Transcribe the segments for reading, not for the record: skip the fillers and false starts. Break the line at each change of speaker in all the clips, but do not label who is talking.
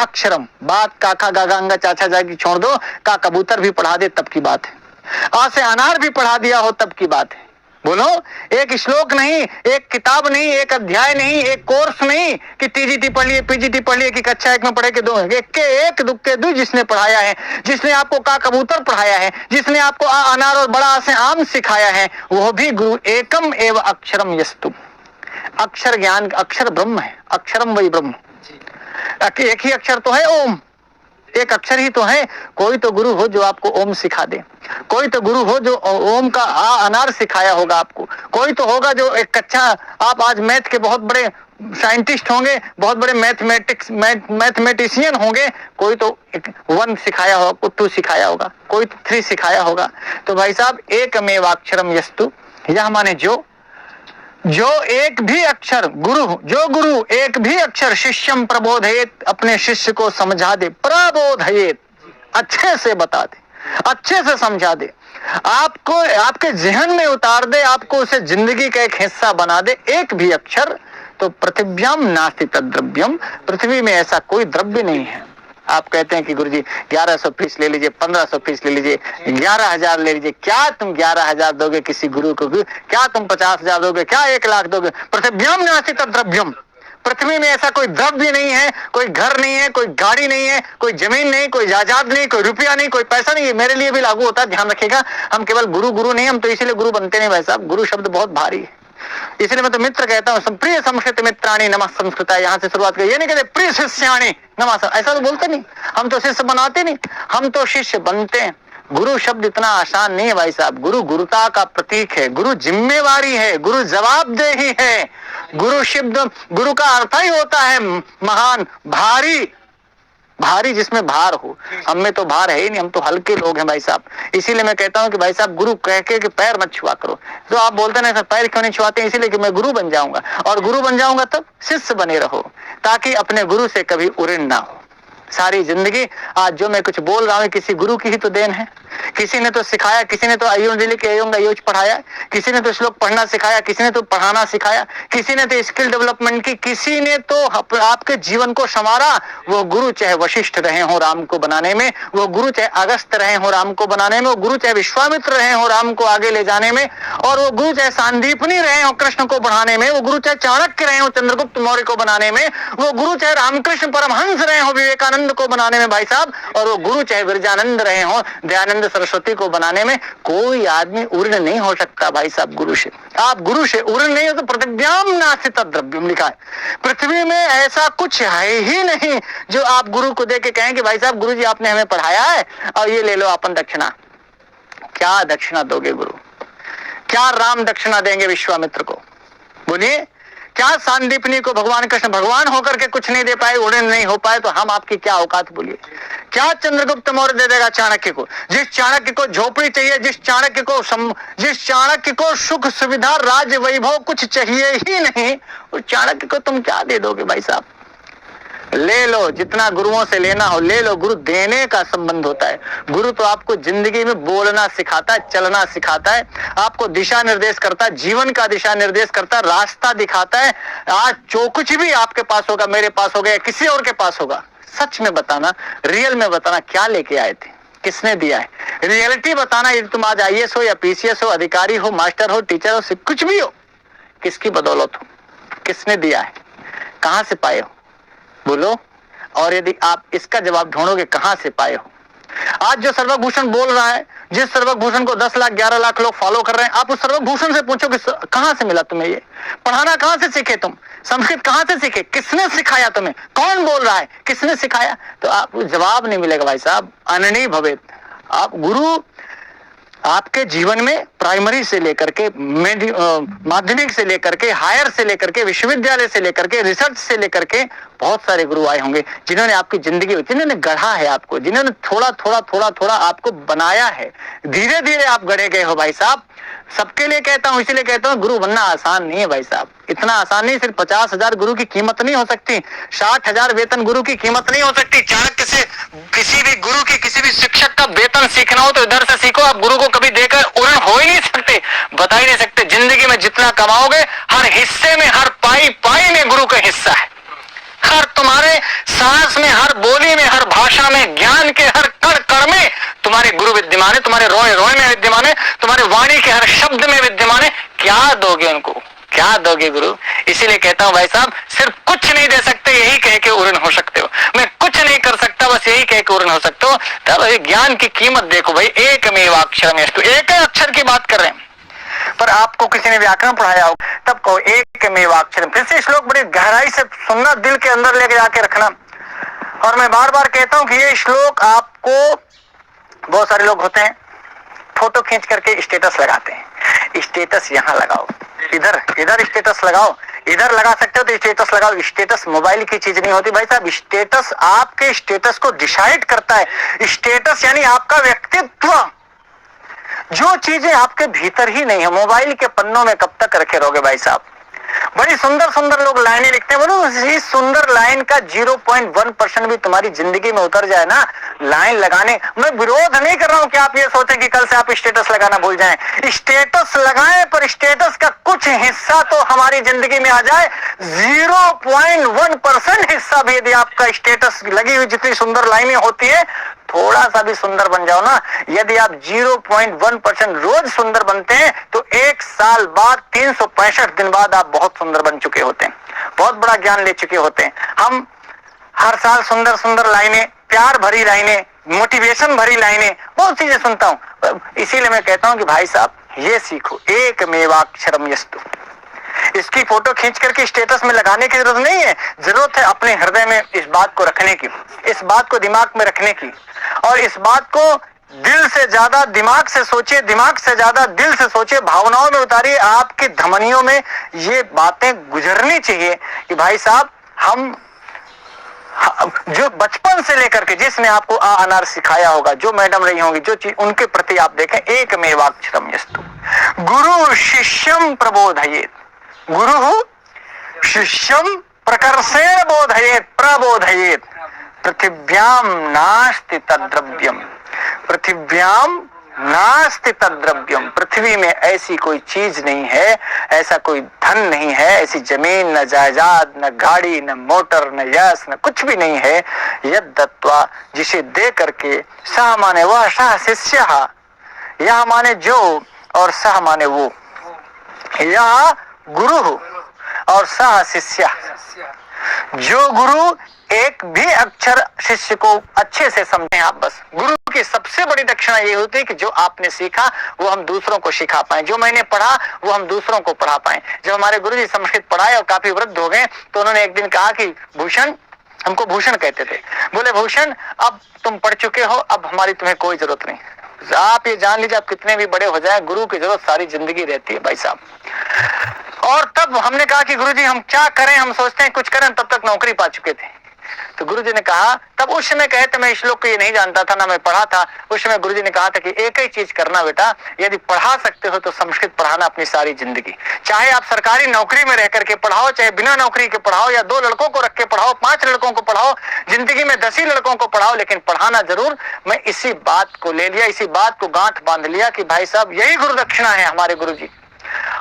अक्षरम, बात काका गागा अंगा चाचा जागी छोड़ दो, का कबूतर भी पढ़ा दे तब की बात है, आ से अनार भी पढ़ा दिया हो तब की बात है। बोलो, एक श्लोक नहीं, एक किताब नहीं, एक अध्याय नहीं, एक कोर्स नहीं कि टीजीटी पढ़ लिए, पीजीटी पढ़ लिए, कि कक्षा 1 में पढ़े के 2, एक के एक दुक्के दू जिसने पढ़ाया है, जिसने आपको का कबूतर पढ़ाया है, जिसने आपको आ अनार और बड़ा से आम सिखाया है, वो भी गुरु एकम एव अक्षरम यस्तु। अक्षर ज्ञान, अक्षर ब्रह्म है, अक्षरम वही ब्रह्म। एक ही अक्षर तो है ओम, एक अक्षर ही तो है। कोई तो गुरु हो जो आपको ओम सिखा दे, कोई तो गुरु हो जो ओम का आ अनार सिखाया होगा आपको, कोई तो होगा जो एक कक्षा, आप आज मैथ के बहुत बड़े साइंटिस्ट होंगे, बहुत बड़े मैथमेटिशियन होंगे, कोई तो 1 सिखाया होगा, 2 सिखाया होगा, कोई तो 3 सिखाया होगा। तो भाई साहब एकमेवाक्षरम यस्तु, यह माने जो एक भी अक्षर गुरु, जो गुरु एक भी अक्षर शिष्यम प्रबोधयेत, अपने शिष्य को समझा दे, प्रबोधयेत अच्छे से बता दे, अच्छे से समझा दे, आपको आपके जहन में उतार दे, आपको उसे जिंदगी का एक हिस्सा बना दे, एक भी अक्षर, तो पृथिव्याम नास्ति तद्द्रव्यम, पृथ्वी में ऐसा कोई द्रव्य नहीं है। आप कहते हैं कि गुरुजी 1100 फीस ले लीजिए, 1500 फीस ले लीजिए, 11,000 ले लीजिए, क्या तुम 11,000 दोगे किसी गुरु को? क्या तुम 50,000 दोगे? क्या 1 लाख दोगे? पृथिव्याम नास्ति तद्द्रव्यम, पृथ्वी में ऐसा कोई द्रव्य नहीं है, कोई घर नहीं है, कोई गाड़ी नहीं है, कोई जमीन नहीं, कोई जायदाद नहीं, कोई रुपया नहीं, कोई पैसा नहीं है। मेरे लिए भी लागू होता है, ध्यान रखिएगा। हम केवल गुरु नहीं, हम तो इसीलिए गुरु बनते नहीं भाई साहब, गुरु शब्द बहुत भारी है, इसलिए मैं तो मित्र कहता हूँ। प्रिय संस्कृत मित्राणी नमः संस्कृता, यहाँ से शुरुआत करिए, ये नहीं कहते प्रिय शिष्याणी नमः, ऐसा तो बोलते नहीं, हम तो शिष्य बनाते नहीं, हम तो शिष्य बनते हैं। गुरु शब्द इतना आसान नहीं है भाई साहब। गुरु गुरुता का प्रतीक है, गुरु जिम्मेवारी है, गुरु जवाबदेही है। गुरु शब्द, गुरु का अर्थ ही होता है महान, भारी, भारी जिसमें भार हो। हम में तो भार है ही नहीं, हम तो हल्के लोग हैं भाई साहब। इसीलिए मैं कहता हूं कि भाई साहब गुरु कह के कि पैर मत छुआ करो। तो आप बोलते ना सर पैर क्यों नहीं छुआते? इसीलिए कि मैं गुरु बन जाऊंगा, और गुरु बन जाऊंगा तब शिष्य बने रहो, ताकि अपने गुरु से कभी उऋण ना हो सारी जिंदगी। आज जो मैं कुछ बोल रहा हूँ किसी गुरु की ही तो देन है। किसी ने तो सिखाया, किसी ने तो अयोज पढ़ाया, किसी ने तो श्लोक पढ़ना सिखाया, किसी ने तो पढ़ाना सिखाया, किसी ने तो स्किल डेवलपमेंट की, किसी ने तो आपके जीवन को संवारा। वो गुरु चाहे वशिष्ठ रहे हो राम को बनाने में, वो गुरु चाहे अगस्त रहे हो राम को बनाने में, वो गुरु चाहे विश्वामित्र रहे हो राम को आगे ले जाने में, और वो गुरु चाहे सांदीपनी रहे हो कृष्ण को बढ़ाने में, वो गुरु चाहे चाणक्य रहे हो चंद्रगुप्त मौर्य को बनाने में, वो गुरु चाहे रामकृष्ण परमहंस रहे हो विवेकानंद को बनाने में भाई साहब, और वो गुरु चाहे विरजानंद रहे हो दयानंद सरस्वती को बनाने में। कोई आदमी उर्ण नहीं हो सकता भाई साहब गुरु से। आप गुरु से उर्ण नहीं हो तो पृथिव्याम नास्ति तद्द्रव्यम लिखा है। पृथ्वी में ऐसा कुछ है ही नहीं जो आप गुरु को देके कहें कि भाई साहब गुरु जी आपने हमें पढ़ाया है और ये ले लो अपन दक्षिणा। क्या दक्षिणा दोगे गुरु? क्या राम दक्षिणा देंगे विश्वामित्र को? बोलिए। क्या सांदीपनी को भगवान कृष्ण भगवान होकर के कुछ नहीं दे पाए, उड़न नहीं हो पाए, तो हम आपकी क्या औकात? बोलिए। क्या चंद्रगुप्त मौर्य दे देगा चाणक्य को? जिस चाणक्य को झोपड़ी चाहिए, जिस चाणक्य को सुख सुविधा राज वैभव कुछ चाहिए ही नहीं, उस चाणक्य को तुम क्या दे दोगे भाई साहब? ले लो, जितना गुरुओं से लेना हो ले लो। गुरु देने का संबंध होता है। गुरु तो आपको जिंदगी में बोलना सिखाता है, चलना सिखाता है, आपको दिशा निर्देश करता है, जीवन का दिशा निर्देश करता है, रास्ता दिखाता है। आज जो कुछ भी आपके पास होगा, मेरे पास होगा या किसी और के पास होगा, सच में बताना, रियल में बताना, क्या लेके आए थे, किसने दिया है, रियलिटी बताना। यदि तुम आज IAS हो या PCS हो, अधिकारी हो, मास्टर हो, टीचर हो, कुछ भी हो, किसकी बदौलत हो, किसने दिया है, कहां से पाए हो, बोलो। और यदि आप इसका जवाब ढूंढोगे कहां से पाए हो। आज जो सर्वभूषण बोल रहा है, जिस सर्वभूषण को 10 लाख 11 लाख लोग फॉलो कर रहे हैं, आप उस सर्वभूषण से पूछो कि कहां से मिला तुम्हें ये पढ़ाना? कहां से सीखे तुम? संस्कृत कहां से सीखे? किसने सिखाया तुम्हें? कौन बोल रहा है? किसने सिखाया? तो आपको जवाब नहीं मिलेगा भाई साहब। अननी भवेत। आप गुरु आपके जीवन में प्राइमरी से लेकर के माध्यमिक से लेकर के हायर से लेकर के विश्वविद्यालय से लेकर के रिसर्च से लेकर के बहुत सारे गुरु आए होंगे जिन्होंने आपकी जिंदगी, जिन्होंने गढ़ा है आपको, जिन्होंने थोड़ा थोड़ा आपको बनाया है। धीरे धीरे आप गढ़े गए हो भाई साहब। सबके लिए कहता हूं, इसीलिए कहता हूं गुरु बनना आसान नहीं है भाई साहब, इतना आसान नहीं। सिर्फ 50,000 गुरु की कीमत नहीं हो सकती, 60,000 वेतन गुरु की कीमत नहीं हो सकती। चाणक्य से किसी भी गुरु की, किसी भी शिक्षक का वेतन सीखना हो तो इधर से सीखो। आप गुरु को कभी देकर उड़न हो ही नहीं सकते, बता ही नहीं सकते। जिंदगी में जितना कमाओगे, हर हिस्से में, हर पाई पाई में गुरु का हिस्सा है। हर तुम्हारे सांस में, हर बोली में, हर भाषा में, ज्ञान के हर कण कण में तुम्हारे गुरु विद्यमान है, तुम्हारे रोए रोए में विद्यमान है, तुम्हारे वाणी के हर शब्द में विद्यमान है। क्या दोगे उनको, क्या दोगे गुरु? इसीलिए कहता हूं भाई साहब, सिर्फ कुछ नहीं दे सकते यही कह के उर्ण हो सकते हो, मैं कुछ नहीं कर सकता बस यही कह के उर्ण हो सकते हो। तब ज्ञान की कीमत देखो भाई, एकमेवाक्षरमस्तु, एक अक्षर की बात कर रहे हैं। पर आपको किसी ने व्याकरण पढ़ाया हो तब कहो एकमेवाक्षरम। फिर से श्लोक बड़ी गहराई से सुनना, दिल के अंदर लेके जाके रखना। और मैं बार बार कहता हूं कि ये श्लोक आपको, बहुत सारे लोग होते हैं फोटो खींच करके स्टेटस लगाते हैं, स्टेटस यहां लगाओ, इधर इधर स्टेटस लगाओ, इधर लगा सकते हो तो स्टेटस लगाओ। स्टेटस मोबाइल की चीज नहीं होती भाई साहब, स्टेटस आपके स्टेटस को डिसाइड करता है। स्टेटस यानी आपका व्यक्तित्व, जो चीजें आपके भीतर ही नहीं है, मोबाइल के पन्नों में कब तक रखे रहोगे भाई साहब? बड़ी सुंदर सुंदर लोग लाइनें लिखते हैं, बोलो इस सुंदर लाइन का 0.1% भी तुम्हारी जिंदगी में उतर जाए ना, लाइन लगाने, मैं विरोध नहीं कर रहा हूं कि आप ये सोचें कि कल से आप स्टेटस लगाना भूल जाएं। स्टेटस लगाएं, पर स्टेटस का कुछ हिस्सा तो हमारी जिंदगी में आ जाए। 0.1% हिस्सा भी यदि आपका स्टेटस लगी हुई जितनी सुंदर लाइनें होती है, थोड़ा सा भी सुंदर बन जाओ ना। यदि आप 0.1% रोज सुंदर बनते हैं तो एक साल बाद 365 दिन बाद आप बहुत सुंदर बन चुके होते हैं, बहुत बड़ा ज्ञान ले चुके होते हैं। हम हर साल सुंदर सुंदर लाइनें, प्यार भरी लाइनें, मोटिवेशन भरी लाइनें, बहुत चीजें सुनता हूं। इसीलिए मैं कहता हूं कि भाई साहब ये सीखो, एकमेवाक्षरम यस्तु। इसकी फोटो खींच करके स्टेटस में लगाने की जरूरत नहीं है, जरूरत है अपने हृदय में इस बात को रखने की, इस बात को दिमाग में रखने की, और इस बात को दिल से ज्यादा दिमाग से सोचिए, दिमाग से ज्यादा दिल से सोचिए, भावनाओं में उतारिए। आपकी धमनियों में ये बातें गुजरनी चाहिए कि भाई साहब हम जो बचपन से लेकर के जिसने आपको आ अनार सिखाया होगा, जो मैडम रही होंगी, जो चीज उनके प्रति आप देखें, एकमेवाक्षरम यस्तु। गुरु शिष्यम प्रबोधयेत, गुरु शिष्यम प्रकर्षेण बोधयेत प्रबोधयेत। पृथिव्याम नास्ति तद्द्रव्यम, पृथिव्याम नास्ति तद्द्रव्यम। पृथ्वी में ऐसी कोई चीज नहीं है, ऐसा कोई धन नहीं है, ऐसी जमीन, न जायदाद, न गाड़ी, न मोटर, न यश, न कुछ भी नहीं है। यद दत्वा, जिसे दे करके, सह माने वह, सह शिष्य, यह माने जो और सह माने वो, यह गुरु और सह शिष्य। जो गुरु एक भी अक्षर शिष्य को अच्छे से समझे आप, बस गुरु की सबसे बड़ी दक्षिणा ये होती है कि जो आपने सीखा वो हम दूसरों को सिखा पाए, जो मैंने पढ़ा वो हम दूसरों को पढ़ा पाए। जब हमारे गुरुजी संस्कृत पढ़ाए और काफी वृद्ध हो गए तो उन्होंने एक दिन कहा कि भूषण, हमको भूषण कहते थे, बोले भूषण अब तुम पढ़ चुके हो, अब हमारी तुम्हें कोई जरूरत नहीं। आप ये जान लीजिए, आप कितने भी बड़े हो जाए, गुरु की जरूरत सारी जिंदगी रहती है भाई साहब। और तब हमने कहा कि गुरुजी हम क्या करें, हम सोचते हैं कुछ करें, तब तक नौकरी पा चुके थे। तो गुरुजी ने कहा, तब उस समय कहे तो मैं इस श्लोक को ये नहीं जानता था, ना मैं पढ़ा था। उस समय गुरुजी ने कहा था कि एक ही चीज करना बेटा, यदि पढ़ा सकते हो तो संस्कृत पढ़ाना अपनी सारी जिंदगी। चाहे आप सरकारी नौकरी में रह करके पढ़ाओ, चाहे बिना नौकरी के पढ़ाओ, या 2 लड़कों को रख के पढ़ाओ, 5 लड़कों को पढ़ाओ, जिंदगी में 10 ही लड़कों को पढ़ाओ, लेकिन पढ़ाना जरूर। मैं इसी बात को ले लिया, इसी बात को गांठ बांध लिया कि भाई साहब यही गुरु दक्षिणा है हमारे गुरुजी,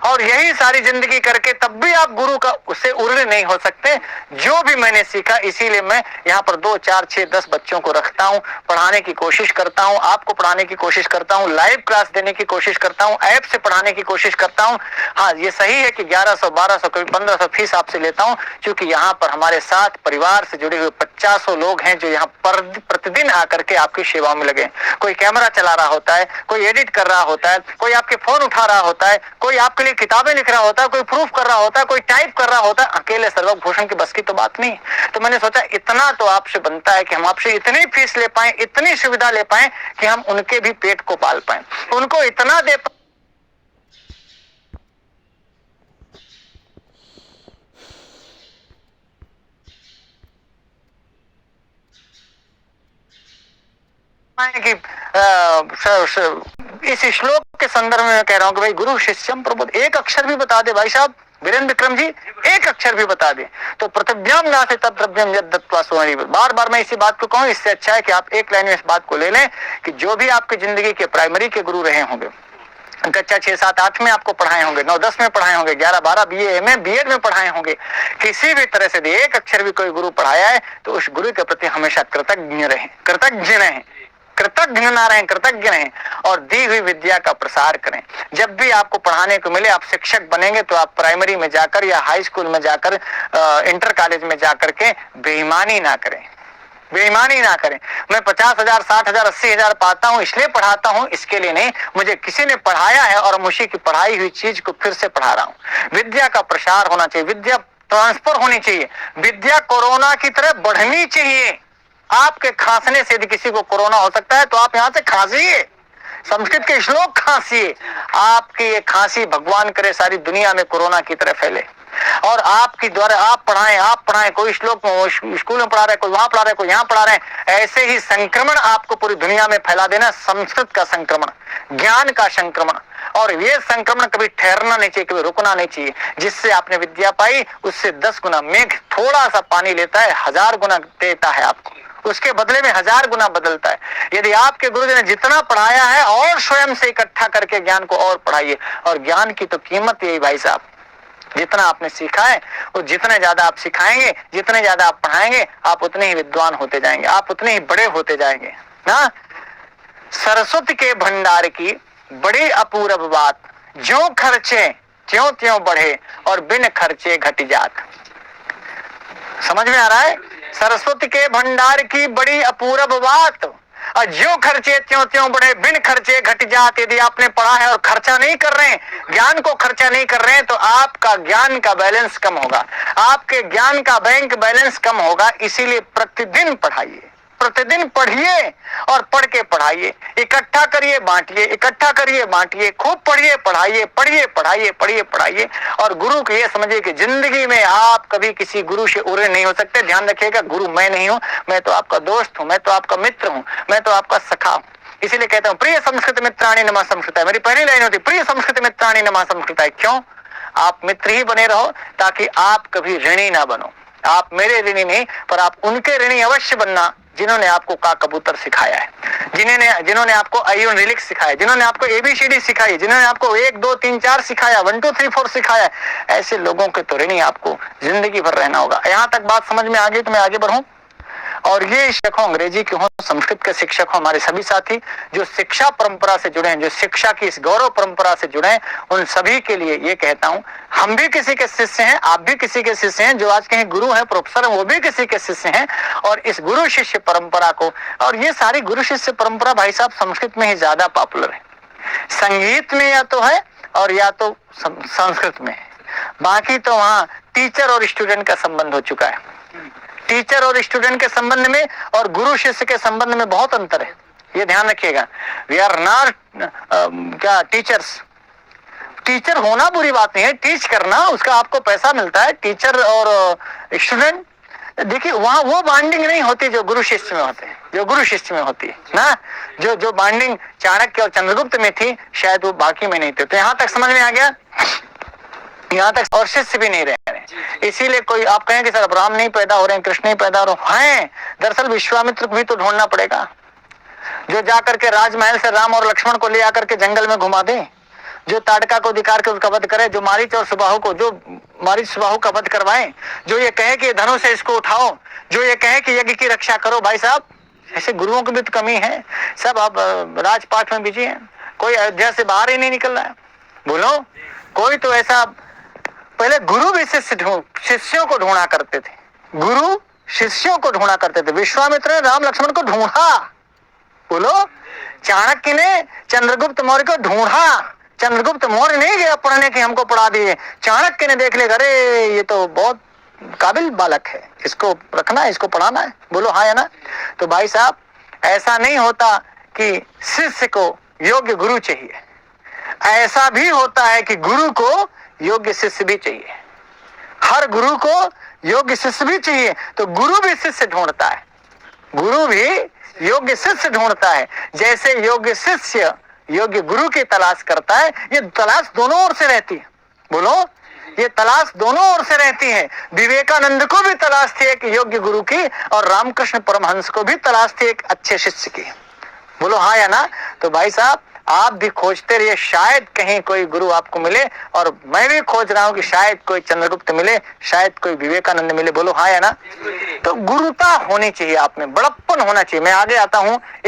और यही सारी जिंदगी करके तब भी आप गुरु का उससे उर्ण नहीं हो सकते। जो भी मैंने सीखा, इसीलिए मैं यहाँ पर 2, 4, 6, 10 बच्चों को रखता हूँ, पढ़ाने की कोशिश करता हूँ, आपको पढ़ाने की कोशिश करता हूँ, लाइव क्लास देने की कोशिश करता हूँ, ऐप से पढ़ाने की कोशिश करता हूँ। हाँ, ये सही है कि 1100, 1200, कभी 1500 फीस आपसे लेता हूँ, क्योंकि यहाँ पर हमारे साथ परिवार से जुड़े हुए 50 लोग हैं जो यहाँ पर प्रतिदिन आकर के आपकी सेवा में लगे। कोई कैमरा चला रहा होता है, कोई एडिट कर रहा होता है, कोई आपके फोन उठा रहा होता है, कोई आपके लिए किताबें लिख रहा होता है, कोई प्रूफ कर रहा होता है, कोई टाइप कर रहा होता है। अकेले सर्वभूषण की बस की तो बात नहीं। तो मैंने सोचा इतना तो आपसे बनता है कि हम आपसे इतनी फीस ले पाए, इतनी सुविधा ले पाए कि हम उनके भी पेट को पाल पाए, उनको इतना दे कि इस श्लोक के संदर्भ में मैं कह रहा हूं कि भाई गुरु शिष्यम प्रबोध, एक अक्षर भी बता दे भाई साहब, वीरेंद्र विक्रम जी, एक अक्षर भी बता दे तो पृथिव्याम नास्ति तद्द्रव्यम यद् दत्त्वा स्वमणि। बार बार मैं इसी बात को कहूं, इससे अच्छा है कि आप एक लाइन में इस बात को ले लें कि जो भी आपकी जिंदगी के प्राइमरी के गुरु रहे होंगे, कक्षा 6, 7, 8 में आपको पढ़ाए होंगे, 9, 10 में पढ़ाए होंगे, 11, 12 बीए, एमए, बीएड में पढ़ाए होंगे। किसी भी तरह से एक अक्षर भी कोई गुरु पढ़ाया है तो उस गुरु के प्रति हमेशा कृतज्ञ रहें, कृतज्ञ रहें, कृतज्ञ ना रहें, कृतज्ञ रहें और दी हुई विद्या का प्रसार करें। जब भी आपको पढ़ाने को मिले, आप शिक्षक बनेंगे तो आप प्राइमरी में जाकर या हाई स्कूल में जाकर, इंटर कॉलेज में जाकर के बेईमानी ना करें, बेईमानी ना करें। मैं 50,000, 60,000, 80,000 पाता हूं इसलिए पढ़ाता हूं, इसके लिए नहीं, मुझे किसी ने पढ़ाया है और मुझे की पढ़ाई हुई चीज को फिर से पढ़ा रहा हूं। विद्या का प्रसार होना चाहिए, विद्या ट्रांसफर होनी चाहिए, विद्या कोरोना की तरह बढ़नी चाहिए। आपके खांसने से यदि किसी को कोरोना हो सकता है तो आप यहां से खांसिए, संस्कृत के श्लोक खांसिए। आपकी ये खांसी भगवान करे सारी दुनिया में कोरोना की तरह फैले और आपकी द्वारा आप पढ़ाएं, कोई श्लोक स्कूल में पढ़ा रहे, कोई वहां पढ़ा रहे, कोई यहाँ पढ़ा रहे, ऐसे ही संक्रमण आपको पूरी दुनिया में फैला देना। संस्कृत का संक्रमण, ज्ञान का संक्रमण, और ये संक्रमण कभी ठहरना नहीं चाहिए, कभी रुकना नहीं चाहिए। जिससे आपने विद्या पाई उससे 10 गुना, मेघ थोड़ा सा पानी लेता है 1000 गुना देता है आपको, उसके बदले में 1000 गुना बदलता है। यदि आपके गुरुजी ने जितना पढ़ाया है और स्वयं से इकट्ठा करके ज्ञान को और पढ़ाइए। और ज्ञान की तो कीमत यही भाई साहब, जितना आपने सीखा है वो जितने ज्यादा आप सिखाएंगे, जितने ज्यादा आप पढ़ाएंगे, आप उतने ही विद्वान होते जाएंगे, आप उतने ही बड़े होते जाएंगे ना। सरस्वती के भंडार की बड़ी अपूर्व बात, जो खर्चे त्यों त्यों बढ़े और बिन खर्चे घट जात। समझ में आ रहा है? सरस्वती के भंडार की बड़ी अपूर्व बात, और जो खर्चे त्यों त्यों बढ़े बिन खर्चे घट जात। यदि आपने पढ़ा है और खर्चा नहीं कर रहे हैं, ज्ञान को खर्चा नहीं कर रहे हैं, तो आपका ज्ञान का बैलेंस कम होगा, आपके ज्ञान का बैंक बैलेंस कम होगा। इसीलिए प्रतिदिन पढ़ाइए, प्रतिदिन पढ़िए और पढ़ के पढ़ाइए, इकट्ठा करिए बांटिए, इकट्ठा करिए बांटिए, खूब पढ़िए पढ़ाइए, पढ़िए पढ़ाइए, पढ़िए पढ़ाइए। और गुरु को ये समझिए कि जिंदगी में आप कभी किसी गुरु से उरे नहीं हो सकते। ध्यान रखिएगा, गुरु मैं नहीं हूं, मैं तो आपका दोस्त हूं, मैं तो आपका मित्र हूं, मैं तो आपका सखा हूं। इसीलिए कहता हूं प्रिय संस्कृत मित्राणि नमः संस्कृताय। मेरी पहली लाइन होती प्रिय संस्कृत मित्राणि नमः संस्कृताय। क्यों? आप मित्र ही बने रहो ताकि आप कभी ऋणी ना बनो। आप मेरे ऋणी नहीं, पर आप उनके ऋणी अवश्य बनना जिन्होंने आपको का कबूतर सिखाया है, जिन्होंने आपको अयुन रिलिक्स सिखाया, जिन्होंने आपको एबीसीडी सिखाई, जिन्होंने आपको 1, 2, 3, 4 सिखाया, 1, 2, 3, 4 सिखाया। ऐसे लोगों के तो ऋणी आपको जिंदगी भर रहना होगा। यहां तक बात समझ में आ गई तो मैं आगे बढ़ूं। और ये शिक्षक हो, अंग्रेजी के हो, संस्कृत के शिक्षक हो, हमारे सभी साथी जो शिक्षा परंपरा से जुड़े हैं, जो शिक्षा की इस गौरव परंपरा से जुड़े हैं, उन सभी के लिए ये कहता हूं, हम भी किसी के शिष्य हैं, आप भी किसी के शिष्य हैं, जो आज कहीं गुरु हैं, प्रोफेसर हैं, वो भी किसी के शिष्य हैं। और इस गुरु शिष्य परंपरा को, और ये सारी गुरु शिष्य परंपरा भाई साहब संस्कृत में ही ज्यादा पॉपुलर है। संगीत में या तो है और या तो संस्कृत में है, बाकी तो वहां टीचर और स्टूडेंट का संबंध हो चुका है। टीचर और स्टूडेंट के संबंध में और गुरु शिष्य के संबंध में बहुत अंतर है, ये ध्यान रखिएगा। वी आर नॉट क्या टीचर्स। टीचर होना बुरी बात नहीं है, टीच करना, उसका आपको पैसा मिलता है। टीचर और स्टूडेंट, देखिए वहां वो बॉन्डिंग नहीं होती जो गुरु शिष्य में होते हैं, जो गुरु शिष्य में होती है ना। जो बॉन्डिंग चाणक्य और चंद्रगुप्त में थी शायद वो बाकी में नहीं थी। तो यहां तक समझ में आ गया, यहां तक। और शिष्य भी नहीं रहे। इसीलिए कोई आप कहें कि सर अब राम नहीं पैदा हो रहे हैं, कृष्ण नहीं पैदा हो रहे हैं, दरअसल विश्वामित्र को भी तो ढूंढना पड़ेगा, जो जाकर के राजमहल से राम और लक्ष्मण को ले आकर के जंगल में घुमा दे, जो ताड़का को दिकार के उसका वध करे, जो मारीच और सुबाहु को, जो मारीच सुबाहु का वध करवाए, जो ये कहे कि धनुष से इसको उठाओ, जो ये कहे कि यज्ञ की रक्षा करो। भाई साहब ऐसे गुरुओं की भी तो कमी है। सब अब राजपाट में बिजी हैं, कोई अयोध्या से बाहर ही नहीं निकल रहा है। बोलो, कोई तो ऐसा, पहले गुरु भी शिष्यों को ढूंढा करते थे, गुरु शिष्यों को ढूंढा करते थे। विश्वामित्र ने राम लक्ष्मण को ढूंढा। बोलो, चाणक्य ने चंद्रगुप्त मौर्य को ढूंढा। चंद्रगुप्त मौर्य नहीं गया पढ़ने की हमको पढ़ा दिए, चाणक्य ने देख लिया, अरे ये तो बहुत काबिल बालक है, इसको रखना है, इसको पढ़ाना है। बोलो हाँ या ना। तो भाई साहब ऐसा नहीं होता कि शिष्य को योग्य गुरु चाहिए, ऐसा भी होता है कि गुरु को योग्य शिष्य भी चाहिए। हर गुरु को योग्य शिष्य भी चाहिए। तो गुरु भी शिष्य ढूंढता है, गुरु भी योग्य शिष्य ढूंढता है। जैसे योग्य शिष्य योग्य गुरु की तलाश करता है, ये तलाश दोनों ओर से रहती है। बोलो, ये तलाश दोनों ओर से रहती है। विवेकानंद को भी तलाश थी एक योग्य गुरु की, और रामकृष्ण परमहंस को भी तलाश थी एक अच्छे शिष्य की। बोलो हाँ या ना। तो भाई साहब आप भी खोजते रहिए, शायद कहीं कोई गुरु आपको मिले, और मैं भी खोज रहा हूं कि शायद कोई चंद्रगुप्त मिले, शायद कोई विवेकानंद मिले। बोलो हाँ या ना? तो गुरुता होनी चाहिए, आप में बड़प्पन होना चाहिए। मैं आगे आता हूं।